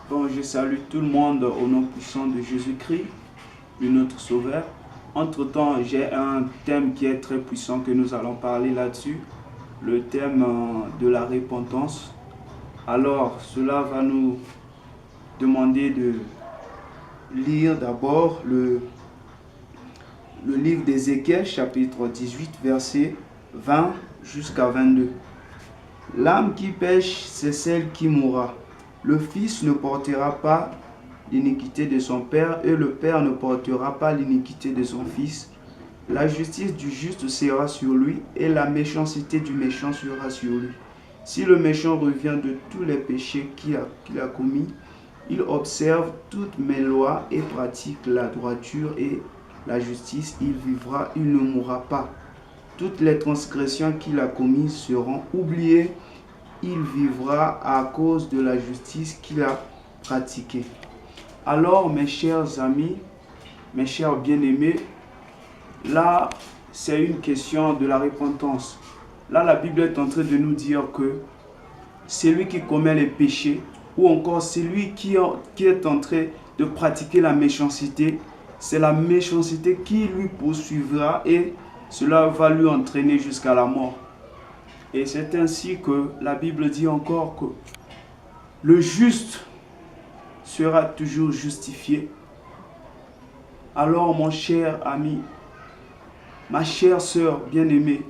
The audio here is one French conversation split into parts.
Bon, je salue tout le monde au nom puissant de Jésus-Christ, notre Sauveur. Entre-temps, j'ai un thème qui est très puissant que nous allons parler là-dessus, le thème de la repentance. Alors, cela va nous demander de lire d'abord le livre d'Ézéchiel, chapitre 18, versets 20 jusqu'à 22. L'âme qui pêche, c'est celle qui mourra. Le fils ne portera pas l'iniquité de son père et le père ne portera pas l'iniquité de son fils. La justice du juste sera sur lui et la méchanceté du méchant sera sur lui. Si le méchant revient de tous les péchés qu'il a commis, il observe toutes mes lois et pratique la droiture et la justice, il vivra, il ne mourra pas. Toutes les transgressions qu'il a commises seront oubliées. Il vivra à cause de la justice qu'il a pratiquée. Alors, mes chers amis, mes chers bien-aimés, là, c'est une question de la repentance. Là, la Bible est en train de nous dire que celui qui commet les péchés, ou encore celui qui est en train de pratiquer la méchanceté, c'est la méchanceté qui lui poursuivra et cela va lui entraîner jusqu'à la mort. Et c'est ainsi que la Bible dit encore que le juste sera toujours justifié. Alors mon cher ami, ma chère sœur bien-aimée,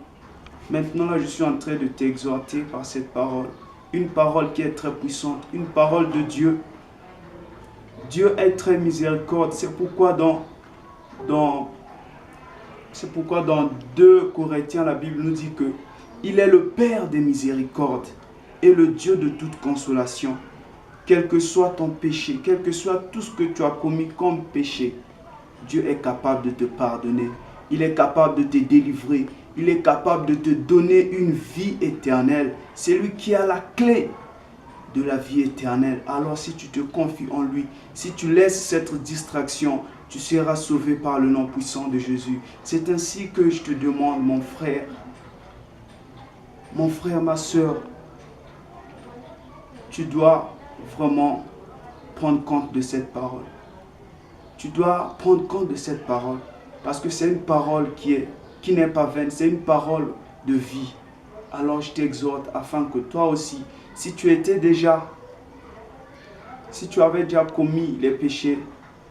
maintenant là je suis en train de t'exhorter par cette parole. Une parole qui est très puissante, une parole de Dieu. Dieu est très miséricordieux. C'est pourquoi dans 2 Corinthiens, la Bible nous dit que il est le Père des miséricordes et le Dieu de toute consolation. Quel que soit ton péché, quel que soit tout ce que tu as commis comme péché, Dieu est capable de te pardonner. Il est capable de te délivrer. Il est capable de te donner une vie éternelle. C'est lui qui a la clé de la vie éternelle. Alors si tu te confies en lui, si tu laisses cette distraction, tu seras sauvé par le nom puissant de Jésus. C'est ainsi que je te demande, mon frère, ma soeur, tu dois vraiment prendre compte de cette parole. Tu dois prendre compte de cette parole parce que c'est une parole qui n'est pas vaine, c'est une parole de vie. Alors je t'exhorte afin que toi aussi, si tu avais déjà commis les péchés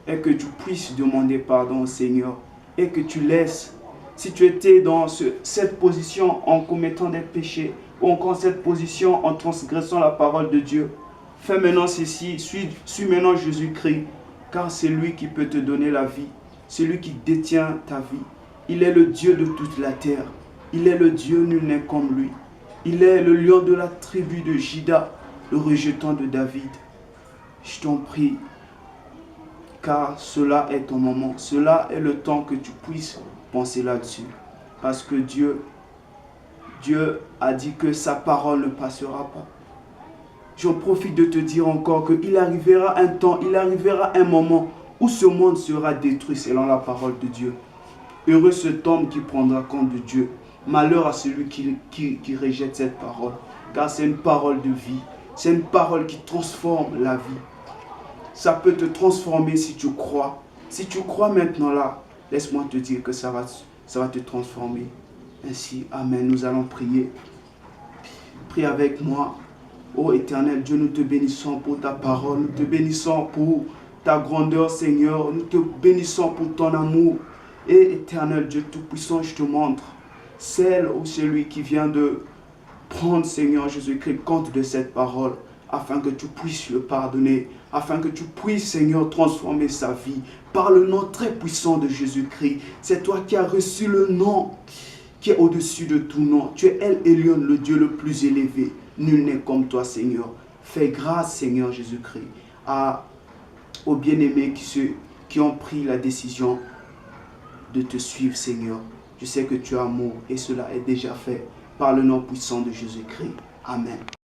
et que tu puisses demander pardon au Seigneur et que tu laisses, si tu étais dans cette position en commettant des péchés ou encore cette position en transgressant la parole de Dieu, fais maintenant ceci, suis maintenant Jésus-Christ, car c'est lui qui peut te donner la vie, c'est lui qui détient ta vie. Il est le Dieu de toute la terre, il est le Dieu, nul n'est comme lui. Il est le lion de la tribu de Juda, le rejetant de David. Je t'en prie, car cela est ton moment, cela est le temps que tu puisses penser là-dessus. Parce que Dieu a dit que sa parole ne passera pas. J'en profite de te dire encore qu'il arrivera un temps, il arrivera un moment où ce monde sera détruit selon la parole de Dieu. Heureux cet homme qui prendra compte de Dieu. Malheur à celui qui rejette cette parole. Car c'est une parole de vie. C'est une parole qui transforme la vie. Ça peut te transformer si tu crois. Si tu crois maintenant là, laisse-moi te dire que ça va te transformer. Ainsi, amen. Nous allons prier. Prie avec moi. Ô Éternel Dieu, nous te bénissons pour ta parole. Nous te bénissons pour ta grandeur, Seigneur. Nous te bénissons pour ton amour. Et Éternel Dieu Tout-Puissant, je te montre celle ou celui qui vient de prendre, Seigneur Jésus-Christ, compte de cette parole, afin que tu puisses le pardonner, afin que tu puisses, Seigneur, transformer sa vie par le nom très puissant de Jésus-Christ. C'est toi qui as reçu le nom qui est au-dessus de tout nom. Tu es El Elyon, le Dieu le plus élevé. Nul n'est comme toi, Seigneur. Fais grâce, Seigneur Jésus-Christ, aux bien-aimés qui ont pris la décision de te suivre, Seigneur. Je sais que tu as amour et cela est déjà fait par le nom puissant de Jésus-Christ. Amen.